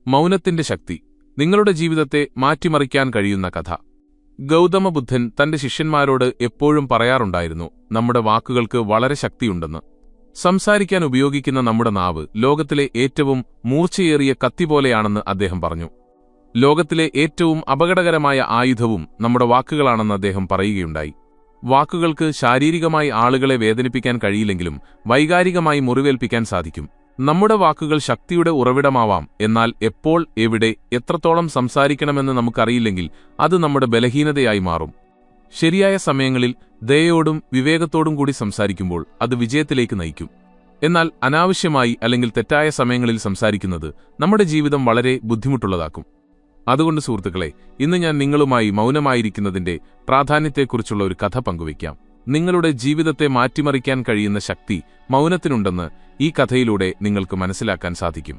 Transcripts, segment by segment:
മൗനത്തിന്റെ ശക്തി, നിങ്ങളുടെ ജീവിതത്തെ മാറ്റിമറിക്കാൻ കഴിയുന്ന കഥ. ഗൗതമബുദ്ധൻ തന്റെ ശിഷ്യന്മാരോട് എപ്പോഴും പറയാറുണ്ടായിരുന്നു, നമ്മുടെ വാക്കുകൾക്ക് വളരെ ശക്തിയുണ്ടെന്ന്. സംസാരിക്കാൻ ഉപയോഗിക്കുന്ന നമ്മുടെ നാവ് ലോകത്തിലെ ഏറ്റവും മൂർച്ചയേറിയ കത്തിപോലെയാണെന്ന് അദ്ദേഹം പറഞ്ഞു. ലോകത്തിലെ ഏറ്റവും അപകടകരമായ ആയുധവും നമ്മുടെ വാക്കുകളാണെന്ന് അദ്ദേഹം പറയുകയുണ്ടായി. വാക്കുകൾക്ക് ശാരീരികമായി ആളുകളെ വേദനിപ്പിക്കാൻ കഴിയില്ലെങ്കിലും വൈകാരികമായി മുറിവേൽപ്പിക്കാൻ സാധിക്കും. നമ്മുടെ വാക്കുകൾ ശക്തിയുടെ ഉറവിടമാവാം, എന്നാൽ എപ്പോൾ, എവിടെ, എത്രത്തോളം സംസാരിക്കണമെന്ന് നമുക്കറിയില്ലെങ്കിൽ അത് നമ്മുടെ ബലഹീനതയായി മാറും. ശരിയായ സമയങ്ങളിൽ ദയയോടും വിവേകത്തോടും കൂടി സംസാരിക്കുമ്പോൾ അത് വിജയത്തിലേക്ക് നയിക്കും. എന്നാൽ അനാവശ്യമായി അല്ലെങ്കിൽ തെറ്റായ സമയങ്ങളിൽ സംസാരിക്കുന്നത് നമ്മുടെ ജീവിതം വളരെ ബുദ്ധിമുട്ടുള്ളതാക്കും. അതുകൊണ്ട് സുഹൃത്തുക്കളെ, ഇന്ന് ഞാൻ നിങ്ങളുമായി മൗനമായിരിക്കുന്നതിന്റെ പ്രാധാന്യത്തെക്കുറിച്ചുള്ള ഒരു കഥ പങ്കുവയ്ക്കാം. നിങ്ങളുടെ ജീവിതത്തെ മാറ്റിമറിക്കാൻ കഴിയുന്ന ശക്തി മൗനത്തിനുണ്ടെന്ന് ഈ കഥയിലൂടെ നിങ്ങൾക്ക് മനസ്സിലാക്കാൻ സാധിക്കും.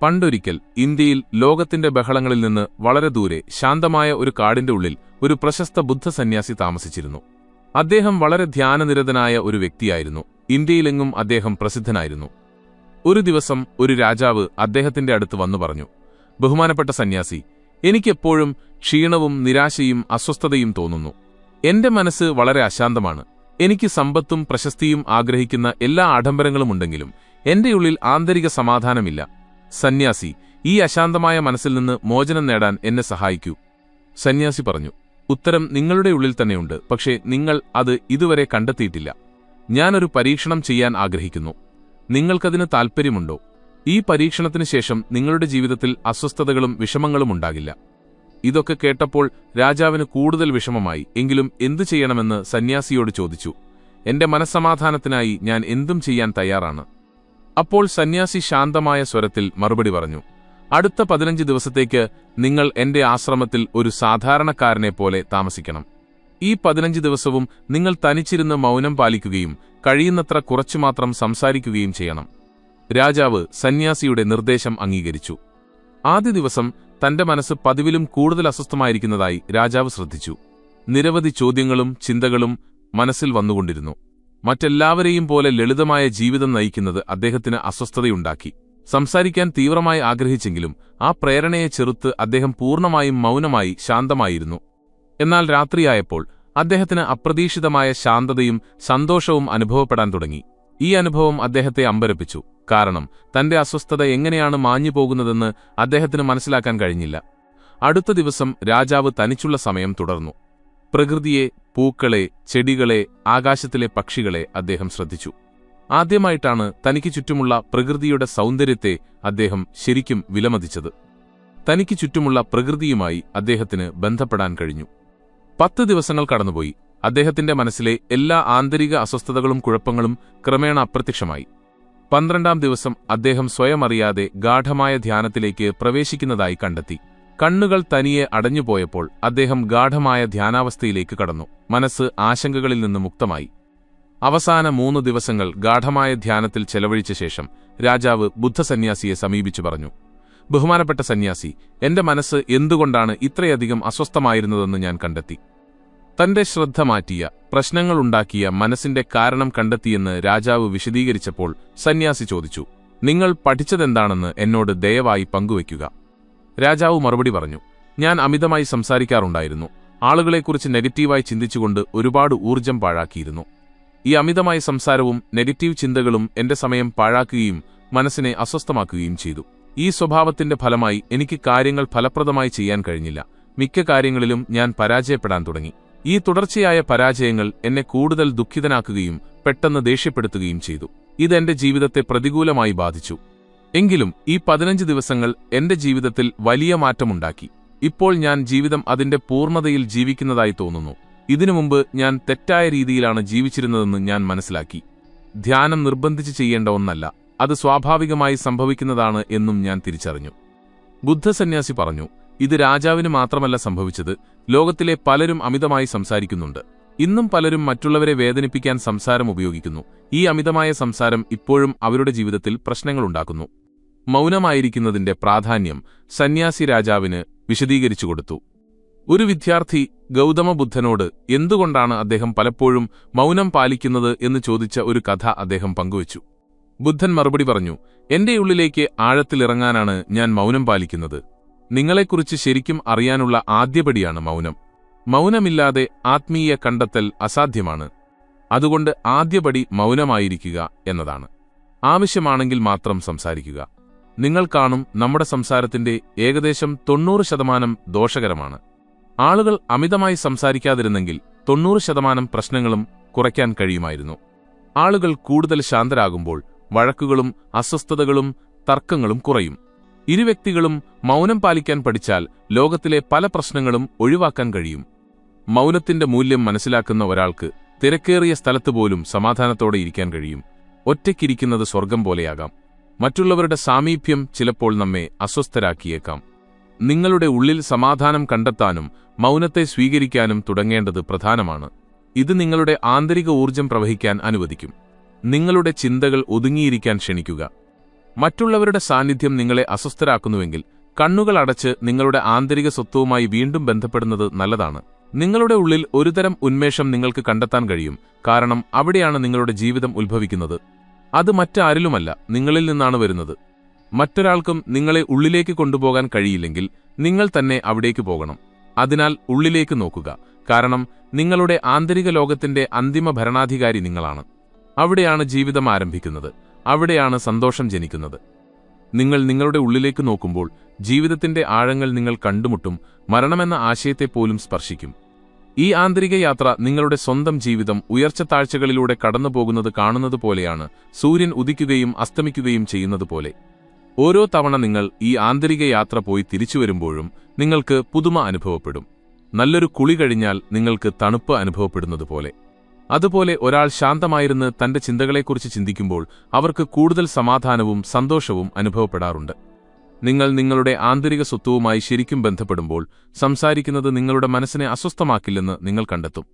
പണ്ടൊരിക്കൽ ഇന്ത്യയിൽ ലോകത്തിന്റെ ബഹളങ്ങളിൽ നിന്ന് വളരെ ദൂരെ ശാന്തമായ ഒരു കാടിന്റെ ഉള്ളിൽ ഒരു പ്രശസ്ത ബുദ്ധ സന്യാസി താമസിച്ചിരുന്നു. അദ്ദേഹം വളരെ ധ്യാനനിരതനായ ഒരു വ്യക്തിയായിരുന്നു. ഇന്ത്യയിലെങ്ങും അദ്ദേഹം പ്രസിദ്ധനായിരുന്നു. ഒരു ദിവസം ഒരു രാജാവ് അദ്ദേഹത്തിന്റെ അടുത്ത് വന്നു പറഞ്ഞു, ബഹുമാനപ്പെട്ട സന്യാസി, എനിക്കെപ്പോഴും ക്ഷീണവും നിരാശയും അസ്വസ്ഥതയും തോന്നുന്നു. എന്റെ മനസ്സ് വളരെ അശാന്തമാണ്. എനിക്ക് സമ്പത്തും പ്രശസ്തിയും ആഗ്രഹിക്കുന്ന എല്ലാ ആഡംബരങ്ങളുമുണ്ടെങ്കിലും എന്റെ ഉള്ളിൽ ആന്തരിക സമാധാനമില്ല. സന്യാസി, ഈ അശാന്തമായ മനസ്സിൽ നിന്ന് മോചനം നേടാൻ എന്നെ സഹായിക്കൂ. സന്യാസി പറഞ്ഞു, ഉത്തരം നിങ്ങളുടെ ഉള്ളിൽ തന്നെയുണ്ട്, പക്ഷേ നിങ്ങൾ അത് ഇതുവരെ കണ്ടെത്തിയിട്ടില്ല. ഞാനൊരു പരീക്ഷണം ചെയ്യാൻ ആഗ്രഹിക്കുന്നു. നിങ്ങൾക്കതിന് താൽപ്പര്യമുണ്ടോ? ഈ പരീക്ഷണത്തിന് ശേഷം നിങ്ങളുടെ ജീവിതത്തിൽ അസ്വസ്ഥതകളും വിഷമങ്ങളും ഉണ്ടാകില്ല. ഇതൊക്കെ കേട്ടപ്പോൾ രാജാവിന് കൂടുതൽ വിഷമമായി. എങ്കിലും എന്തു ചെയ്യണമെന്ന് സന്യാസിയോട് ചോദിച്ചു. എന്റെ മനസ്സമാധാനത്തിനായി ഞാൻ എന്തും ചെയ്യാൻ തയ്യാറാണ്. അപ്പോൾ സന്യാസി ശാന്തമായ സ്വരത്തിൽ മറുപടി പറഞ്ഞു, അടുത്ത 15 ദിവസത്തേക്ക് നിങ്ങൾ എന്റെ ആശ്രമത്തിൽ ഒരു സാധാരണക്കാരനെ പോലെ താമസിക്കണം. ഈ 15 ദിവസവും നിങ്ങൾ തനിച്ചിരുന്ന് മൗനം പാലിക്കുകയും കഴിയുന്നത്ര കുറച്ചുമാത്രം സംസാരിക്കുകയും ചെയ്യണം. രാജാവ് സന്യാസിയുടെ നിർദ്ദേശം അംഗീകരിച്ചു. ആദ്യ ദിവസം തന്റെ മനസ്സ് പതിവിലും കൂടുതൽ അസ്വസ്ഥമായിരിക്കുന്നതായി രാജാവ് ശ്രദ്ധിച്ചു. നിരവധി ചോദ്യങ്ങളും ചിന്തകളും മനസ്സിൽ വന്നുകൊണ്ടിരുന്നു. മറ്റെല്ലാവരെയും പോലെ ലളിതമായ ജീവിതം നയിക്കുന്നത് അദ്ദേഹത്തിന് അസ്വസ്ഥതയുണ്ടാക്കി. സംസാരിക്കാൻ തീവ്രമായി ആഗ്രഹിച്ചെങ്കിലും ആ പ്രേരണയെ ചെറുത്ത് അദ്ദേഹം പൂർണ്ണമായും മൗനമായി ശാന്തമായിരുന്നു. എന്നാൽ രാത്രിയായപ്പോൾ അദ്ദേഹത്തിന് അപ്രതീക്ഷിതമായ ശാന്തതയും സന്തോഷവും അനുഭവപ്പെടാൻ തുടങ്ങി. ഈ അനുഭവം അദ്ദേഹത്തെ അമ്പരപ്പിച്ചു. കാരണം തന്റെ അസ്വസ്ഥത എങ്ങനെയാണ് മാഞ്ഞു പോകുന്നതെന്ന് അദ്ദേഹത്തിന് മനസ്സിലാക്കാൻ കഴിഞ്ഞില്ല. അടുത്ത ദിവസം രാജാവ് തനിച്ചുള്ള സമയം തുടർന്നു. പ്രകൃതിയെ, പൂക്കളെ, ചെടികളെ, ആകാശത്തിലെ പക്ഷികളെ അദ്ദേഹം ശ്രദ്ധിച്ചു. ആദ്യമായിട്ടാണ് തനിക്ക് ചുറ്റുമുള്ള പ്രകൃതിയുടെ സൗന്ദര്യത്തെ അദ്ദേഹം ശരിക്കും വിലമതിച്ചത്. തനിക്ക് ചുറ്റുമുള്ള പ്രകൃതിയുമായി അദ്ദേഹത്തിന് ബന്ധപ്പെടാൻ കഴിഞ്ഞു. 10 ദിവസങ്ങൾ കടന്നുപോയി. അദ്ദേഹത്തിന്റെ മനസ്സിലെ എല്ലാ ആന്തരിക അസ്വസ്ഥതകളും കുഴപ്പങ്ങളും ക്രമേണ അപ്രത്യക്ഷമായി. 12ാം ദിവസം അദ്ദേഹം സ്വയം അറിയാതെ ഗാഢമായ ധ്യാനത്തിലേക്ക് പ്രവേശിക്കുന്നതായി കണ്ടെത്തി. കണ്ണുകൾ തനിയെ അടഞ്ഞുപോയപ്പോൾ അദ്ദേഹം ഗാഢമായ ധ്യാനാവസ്ഥയിലേക്ക് കടന്നു. മനസ്സ് ആശങ്കകളിൽ നിന്ന് മുക്തമായി. അവസാന 3 ദിവസങ്ങൾ ഗാഢമായ ധ്യാനത്തിൽ ചെലവഴിച്ച ശേഷം രാജാവ് ബുദ്ധസന്യാസിയെ സമീപിച്ചു പറഞ്ഞു, ബഹുമാനപ്പെട്ട സന്യാസി, എന്റെ മനസ്സ് എന്തുകൊണ്ടാണ് ഇത്രയധികം അസ്വസ്ഥമായിരുന്നതെന്ന് ഞാൻ കണ്ടെത്തി. തന്റെ ശ്രദ്ധ മാറ്റിയ, പ്രശ്നങ്ങളുണ്ടാക്കിയ മനസ്സിന്റെ കാരണം കണ്ടെത്തിയെന്ന് രാജാവ് വിശദീകരിച്ചപ്പോൾ സന്യാസി ചോദിച്ചു, നിങ്ങൾ പഠിച്ചതെന്താണെന്ന് എന്നോട് ദയവായി പങ്കുവയ്ക്കുക. രാജാവ് മറുപടി പറഞ്ഞു, ഞാൻ അമിതമായി സംസാരിക്കാറുണ്ടായിരുന്നു. ആളുകളെക്കുറിച്ച് നെഗറ്റീവായി ചിന്തിച്ചുകൊണ്ട് ഒരുപാട് ഊർജ്ജം പാഴാക്കിയിരുന്നു. ഈ അമിതമായ സംസാരവും നെഗറ്റീവ് ചിന്തകളും എന്റെ സമയം പാഴാക്കുകയും മനസ്സിനെ അസ്വസ്ഥമാക്കുകയും ചെയ്തു. ഈ സ്വഭാവത്തിന്റെ ഫലമായി എനിക്ക് കാര്യങ്ങൾ ഫലപ്രദമായി ചെയ്യാൻ കഴിഞ്ഞില്ല. മിക്ക കാര്യങ്ങളിലും ഞാൻ പരാജയപ്പെടാൻ തുടങ്ങി. ഈ തുടർച്ചയായ പരാജയങ്ങൾ എന്നെ കൂടുതൽ ദുഃഖിതനാക്കുകയും പെട്ടെന്ന് ദേഷ്യപ്പെടുത്തുകയും ചെയ്തു. ഇതെന്റെ ജീവിതത്തെ പ്രതികൂലമായി ബാധിച്ചു. എങ്കിലും ഈ 15 ദിവസങ്ങൾ എന്റെ ജീവിതത്തിൽ വലിയ മാറ്റമുണ്ടാക്കി. ഇപ്പോൾ ഞാൻ ജീവിതം അതിന്റെ പൂർണ്ണതയിൽ ജീവിക്കുന്നതായി തോന്നുന്നു. ഇതിനു മുമ്പ് ഞാൻ തെറ്റായ രീതിയിലാണ് ജീവിച്ചിരുന്നതെന്ന് ഞാൻ മനസ്സിലാക്കി. ധ്യാനം നിർബന്ധിച്ച് ചെയ്യേണ്ട ഒന്നല്ല, അത് സ്വാഭാവികമായി സംഭവിക്കുന്നതാണ് എന്നും ഞാൻ തിരിച്ചറിഞ്ഞു. ബുദ്ധസന്യാസി പറഞ്ഞു, ഇത് രാജാവിന് മാത്രമല്ല സംഭവിച്ചത്. ലോകത്തിലെ പലരും അമിതമായി സംസാരിക്കുന്നുണ്ട്. ഇന്നും പലരും മറ്റുള്ളവരെ വേദനിപ്പിക്കാൻ സംസാരം ഉപയോഗിക്കുന്നു. ഈ അമിതമായ സംസാരം ഇപ്പോഴും അവരുടെ ജീവിതത്തിൽ പ്രശ്നങ്ങളുണ്ടാക്കുന്നു. മൗനമായിരിക്കുന്നതിന്റെ പ്രാധാന്യം സന്യാസി രാജാവിന് വിശദീകരിച്ചുകൊടുത്തു. ഒരു വിദ്യാർത്ഥി ഗൗതമബുദ്ധനോട് എന്തുകൊണ്ടാണ് അദ്ദേഹം പലപ്പോഴും മൗനം പാലിക്കുന്നത് എന്ന് ചോദിച്ച ഒരു കഥ അദ്ദേഹം പങ്കുവച്ചു. ബുദ്ധൻ മറുപടി പറഞ്ഞു, എന്റെ ഉള്ളിലേക്ക് ആഴത്തിലിറങ്ങാനാണ് ഞാൻ മൗനം പാലിക്കുന്നത്. നിങ്ങളെക്കുറിച്ച് ശരിക്കും അറിയാനുള്ള ആദ്യപടിയാണ് മൗനം. മൗനമില്ലാതെ ആത്മീയ കണ്ടെത്തൽ അസാധ്യമാണ്. അതുകൊണ്ട് ആദ്യപടി മൗനമായിരിക്കുക എന്നതാണ്. ആവശ്യമാണെങ്കിൽ മാത്രം സംസാരിക്കുക. നിങ്ങൾ കാണും, നമ്മുടെ സംസാരത്തിന്റെ ഏകദേശം 90% ദോഷകരമാണ്. ആളുകൾ അമിതമായി സംസാരിക്കാതിരുന്നെങ്കിൽ 90% പ്രശ്നങ്ങളും കുറയ്ക്കാൻ കഴിയുമായിരുന്നു. ആളുകൾ കൂടുതൽ ശാന്തരാകുമ്പോൾ വഴക്കുകളും അസ്വസ്ഥതകളും തർക്കങ്ങളും കുറയും. ഇരുവ്യക്തികളും മൗനം പാലിക്കാൻ പഠിച്ചാൽ ലോകത്തിലെ പല പ്രശ്നങ്ങളും ഒഴിവാക്കാൻ കഴിയും. മൗനത്തിന്റെ മൂല്യം മനസ്സിലാക്കുന്ന ഒരാൾക്ക് തിരക്കേറിയ സ്ഥലത്തുപോലും സമാധാനത്തോടെ ഇരിക്കാൻ കഴിയും. ഒറ്റയ്ക്കിരിക്കുന്നത് സ്വർഗം പോലെയാകാം. മറ്റുള്ളവരുടെ സാമീപ്യം ചിലപ്പോൾ നമ്മെ അസ്വസ്ഥരാക്കിയേക്കാം. നിങ്ങളുടെ ഉള്ളിൽ സമാധാനം കണ്ടെത്താനും മൗനത്തെ സ്വീകരിക്കാനും തുടങ്ങേണ്ടത് പ്രധാനമാണ്. ഇത് നിങ്ങളുടെ ആന്തരിക ഊർജ്ജം പ്രവഹിക്കാൻ അനുവദിക്കും. നിങ്ങളുടെ ചിന്തകൾ ഒതുങ്ങിയിരിക്കാൻ ക്ഷണിക്കുക. മറ്റുള്ളവരുടെ സാന്നിധ്യം നിങ്ങളെ അസ്വസ്ഥരാക്കുന്നുവെങ്കിൽ കണ്ണുകൾ അടച്ച് നിങ്ങളുടെ ആന്തരിക സ്വത്വവുമായി വീണ്ടും ബന്ധപ്പെടുന്നത് നല്ലതാണ്. നിങ്ങളുടെ ഉള്ളിൽ ഒരുതരം ഉന്മേഷം നിങ്ങൾക്ക് കണ്ടെത്താൻ കഴിയും. കാരണം അവിടെയാണ് നിങ്ങളുടെ ജീവിതം ഉത്ഭവിക്കുന്നത്. അത് മറ്റാരിലുമല്ല, നിങ്ങളിൽ നിന്നാണ് വരുന്നത്. മറ്റൊരാൾക്കും നിങ്ങളെ ഉള്ളിലേക്ക് കൊണ്ടുപോകാൻ കഴിയില്ലെങ്കിൽ നിങ്ങൾ തന്നെ അവിടേക്ക് പോകണം. അതിനാൽ ഉള്ളിലേക്ക് നോക്കുക. കാരണം നിങ്ങളുടെ ആന്തരിക ലോകത്തിന്റെ അന്തിമ ഭരണാധികാരി നിങ്ങളാണ്. അവിടെയാണ് ജീവിതം ആരംഭിക്കുന്നത്. അവിടെയാണ് സന്തോഷം ജനിക്കുന്നത്. നിങ്ങൾ നിങ്ങളുടെ ഉള്ളിലേക്ക് നോക്കുമ്പോൾ ജീവിതത്തിന്റെ ആഴങ്ങൾ നിങ്ങൾ കണ്ടുമുട്ടും. മരണമെന്ന ആശയത്തെപ്പോലും സ്പർശിക്കും. ഈ ആന്തരിക യാത്ര നിങ്ങളുടെ സ്വന്തം ജീവിതം ഉയർച്ചത്താഴ്ചകളിലൂടെ കടന്നുപോകുന്നത് കാണുന്നത് പോലെയാണ്. സൂര്യൻ ഉദിക്കുകയും അസ്തമിക്കുകയും ചെയ്യുന്നതുപോലെ. ഓരോ തവണ നിങ്ങൾ ഈ ആന്തരിക യാത്ര പോയി തിരിച്ചുവരുമ്പോഴും നിങ്ങൾക്ക് പുതുമ അനുഭവപ്പെടും. നല്ലൊരു കുളി കഴിഞ്ഞാൽ നിങ്ങൾക്ക് തണുപ്പ് അനുഭവപ്പെടുന്നതുപോലെ. അതുപോലെ ഒരാൾ ശാന്തമായിരുന്ന് തന്റെ ചിന്തകളെക്കുറിച്ച് ചിന്തിക്കുമ്പോൾ അവർക്ക് കൂടുതൽ സമാധാനവും സന്തോഷവും അനുഭവപ്പെടാറുണ്ട്. നിങ്ങൾ നിങ്ങളുടെ ആന്തരിക സ്വത്വവുമായി ശരിക്കും ബന്ധപ്പെടുമ്പോൾ സംസാരിക്കുന്നത് നിങ്ങളുടെ മനസ്സിനെ അസ്വസ്ഥമാക്കില്ലെന്ന് നിങ്ങൾ കണ്ടെത്തും.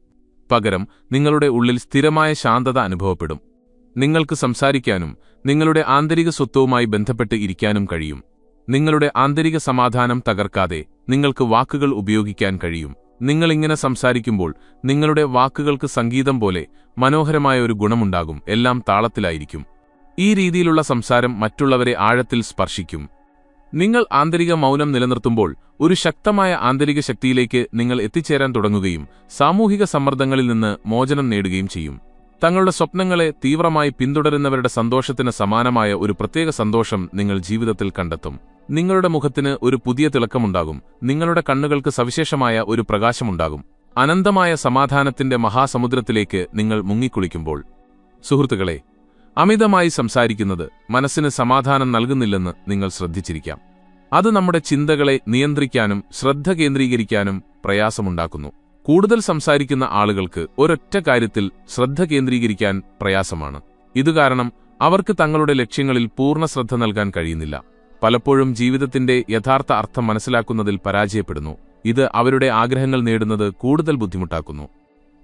പകരം നിങ്ങളുടെ ഉള്ളിൽ സ്ഥിരമായ ശാന്തത അനുഭവപ്പെടും. നിങ്ങൾക്ക് സംസാരിക്കാനും നിങ്ങളുടെ ആന്തരിക സ്വത്വവുമായി ബന്ധപ്പെട്ട് ഇരിക്കാനും കഴിയും. നിങ്ങളുടെ ആന്തരിക സമാധാനം തകർക്കാതെ നിങ്ങൾക്ക് വാക്കുകൾ ഉപയോഗിക്കാൻ കഴിയും. നിങ്ങളിങ്ങനെ സംസാരിക്കുമ്പോൾ നിങ്ങളുടെ വാക്കുകൾക്ക് സംഗീതം പോലെ മനോഹരമായ ഒരു ഗുണമുണ്ടാകും. എല്ലാം താളത്തിലായിരിക്കും. ഈ രീതിയിലുള്ള സംസാരം മറ്റുള്ളവരെ ആഴത്തിൽ സ്പർശിക്കും. നിങ്ങൾ ആന്തരിക മൗനം നിലനിർത്തുമ്പോൾ ഒരു ശക്തമായ ആന്തരിക ശക്തിയിലേക്ക് നിങ്ങൾ എത്തിച്ചേരാൻ തുടങ്ങുകയും സാമൂഹിക സമ്മർദ്ദങ്ങളിൽ നിന്ന് മോചനം നേടുകയും ചെയ്യും. തങ്ങളുടെ സ്വപ്നങ്ങളെ തീവ്രമായി പിന്തുടരുന്നവരുടെ സന്തോഷത്തിന് സമാനമായ ഒരു പ്രത്യേക സന്തോഷം നിങ്ങൾ ജീവിതത്തിൽ കണ്ടെത്തും. നിങ്ങളുടെ മുഖത്തിന് ഒരു പുതിയ തിളക്കമുണ്ടാകും. നിങ്ങളുടെ കണ്ണുകൾക്ക് സവിശേഷമായ ഒരു പ്രകാശമുണ്ടാകും. അനന്തമായ സമാധാനത്തിന്റെ മഹാസമുദ്രത്തിലേക്ക് നിങ്ങൾ മുങ്ങിക്കുളിക്കുമ്പോൾ. സുഹൃത്തുക്കളെ, അമിതമായി സംസാരിക്കുന്നത് മനസ്സിന് സമാധാനം നൽകുന്നില്ലെന്ന് നിങ്ങൾ ശ്രദ്ധിച്ചിരിക്കാം. അത് നമ്മുടെ ചിന്തകളെ നിയന്ത്രിക്കാനും ശ്രദ്ധ കേന്ദ്രീകരിക്കാനും പ്രയാസമുണ്ടാക്കുന്നു. കൂടുതൽ സംസാരിക്കുന്ന ആളുകൾക്ക് ഒരൊറ്റ കാര്യത്തിൽ ശ്രദ്ധ കേന്ദ്രീകരിക്കാൻ പ്രയാസമാണ്. ഇതുകാരണം അവർക്ക് തങ്ങളുടെ ലക്ഷ്യങ്ങളിൽ പൂർണ്ണ ശ്രദ്ധ നൽകാൻ കഴിയുന്നില്ല. പലപ്പോഴും ജീവിതത്തിന്റെ യഥാർത്ഥ അർത്ഥം മനസ്സിലാക്കുന്നതിൽ പരാജയപ്പെടുന്നു. ഇത് അവരുടെ ആഗ്രഹങ്ങൾ നേടുന്നത് കൂടുതൽ ബുദ്ധിമുട്ടാക്കുന്നു.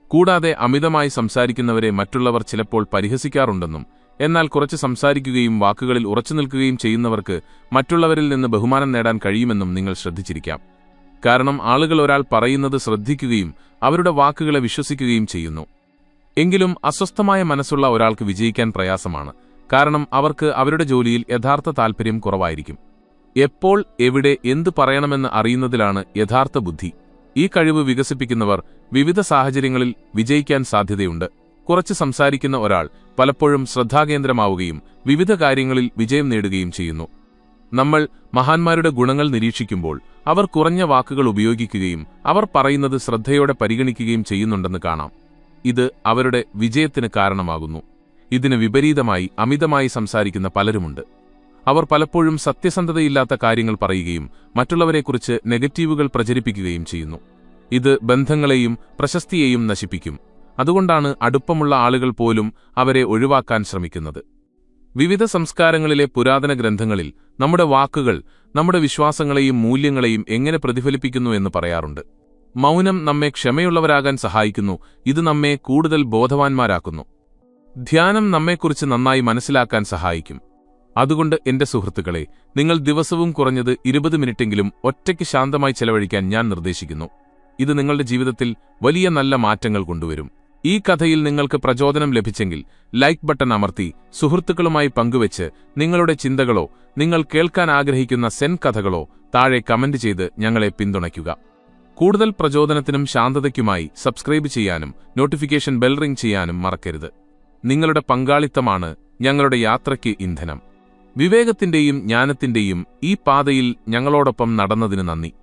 കൂടാതെ അമിതമായി സംസാരിക്കുന്നവരെ മറ്റുള്ളവർ ചിലപ്പോൾ പരിഹസിക്കാറുണ്ടെന്നും, എന്നാൽ കുറച്ച് സംസാരിക്കുകയും വാക്കുകളിൽ ഉറച്ചുനിൽക്കുകയും ചെയ്യുന്നവർക്ക് മറ്റുള്ളവരിൽ നിന്ന് ബഹുമാനം നേടാൻ കഴിയുമെന്നും നിങ്ങൾ ശ്രദ്ധിച്ചിരിക്കാം. കാരണം ആളുകൾ ഒരാൾ പറയുന്നത് ശ്രദ്ധിക്കുകയും അവരുടെ വാക്കുകളെ വിശ്വസിക്കുകയും ചെയ്യുന്നു. എങ്കിലും അസ്വസ്ഥമായ മനസ്സുള്ള ഒരാൾക്ക് വിജയിക്കാൻ പ്രയാസമാണ്. കാരണം അവർക്ക് അവരുടെ ജോലിയിൽ യഥാർത്ഥ താൽപര്യം കുറവായിരിക്കും. എപ്പോൾ എവിടെ എന്തു പറയണമെന്ന് അറിയുന്നതിലാണ് യഥാർത്ഥ ബുദ്ധി. ഈ കഴിവ് വികസിപ്പിക്കുന്നവർ വിവിധ സാഹചര്യങ്ങളിൽ വിജയിക്കാൻ സാധ്യതയുണ്ട്. കുറച്ച് സംസാരിക്കുന്ന ഒരാൾ പലപ്പോഴും ശ്രദ്ധാകേന്ദ്രമാവുകയും വിവിധ കാര്യങ്ങളിൽ വിജയം നേടുകയും ചെയ്യുന്നു. നമ്മൾ മഹാന്മാരുടെ ഗുണങ്ങൾ നിരീക്ഷിക്കുമ്പോൾ അവർ കുറഞ്ഞ വാക്കുകൾ ഉപയോഗിക്കുകയും അവർ പറയുന്നത് ശ്രദ്ധയോടെ പരിഗണിക്കുകയും ചെയ്യുന്നുണ്ടെന്ന് കാണാം. ഇത് അവരുടെ വിജയത്തിന് കാരണമാകുന്നു. ഇതിന് വിപരീതമായി അമിതമായി സംസാരിക്കുന്ന പലരുമുണ്ട്. അവർ പലപ്പോഴും സത്യസന്ധതയില്ലാത്ത കാര്യങ്ങൾ പറയുകയും മറ്റുള്ളവരെക്കുറിച്ച് നെഗറ്റീവുകൾ പ്രചരിപ്പിക്കുകയും ചെയ്യുന്നു. ഇത് ബന്ധങ്ങളെയും പ്രശസ്തിയെയും നശിപ്പിക്കും. അതുകൊണ്ടാണ് അടുപ്പമുള്ള ആളുകൾ പോലും അവരെ ഒഴിവാക്കാൻ ശ്രമിക്കുന്നത്. വിവിധ സംസ്കാരങ്ങളിലെ പുരാതന ഗ്രന്ഥങ്ങളിൽ നമ്മുടെ വാക്കുകൾ നമ്മുടെ വിശ്വാസങ്ങളെയും മൂല്യങ്ങളെയും എങ്ങനെ പ്രതിഫലിപ്പിക്കുന്നു എന്ന് പറയാറുണ്ട്. മൗനം നമ്മെ ക്ഷമയുള്ളവരാകാൻ സഹായിക്കുന്നു. ഇത് നമ്മെ കൂടുതൽ ബോധവാന്മാരാക്കുന്നു. ധ്യാനം നമ്മെക്കുറിച്ച് നന്നായി മനസ്സിലാക്കാൻ സഹായിക്കും. അതുകൊണ്ട് എന്റെ സുഹൃത്തുക്കളെ, നിങ്ങൾ ദിവസവും കുറഞ്ഞത് 20 മിനിറ്റെങ്കിലും ഒറ്റയ്ക്ക് ശാന്തമായി ചെലവഴിക്കാൻ ഞാൻ നിർദ്ദേശിക്കുന്നു. ഇത് നിങ്ങളുടെ ജീവിതത്തിൽ വലിയ നല്ല മാറ്റങ്ങൾ കൊണ്ടുവരും. ഈ കഥയിൽ നിങ്ങൾക്ക് പ്രചോദനം ലഭിച്ചെങ്കിൽ ലൈക്ക് ബട്ടൺ അമർത്തി സുഹൃത്തുക്കളുമായി പങ്കുവച്ച് നിങ്ങളുടെ ചിന്തകളോ നിങ്ങൾ കേൾക്കാൻ ആഗ്രഹിക്കുന്ന സെൻ കഥകളോ താഴെ കമന്റ് ചെയ്ത് ഞങ്ങളെ പിന്തുണയ്ക്കുക. കൂടുതൽ പ്രചോദനത്തിനും ശാന്തതയ്ക്കുമായി സബ്സ്ക്രൈബ് ചെയ്യാനും നോട്ടിഫിക്കേഷൻ ബെൽ റിംഗ് ചെയ്യാനും മറക്കരുത്. നിങ്ങളുടെ പങ്കാളിത്തമാണ് ഞങ്ങളുടെ യാത്രയ്ക്ക് ഇന്ധനം. വിവേകത്തിന്റെയും ജ്ഞാനത്തിന്റെയും ഈ പാതയിൽ ഞങ്ങളോടൊപ്പം നടന്നതിന് നന്ദി.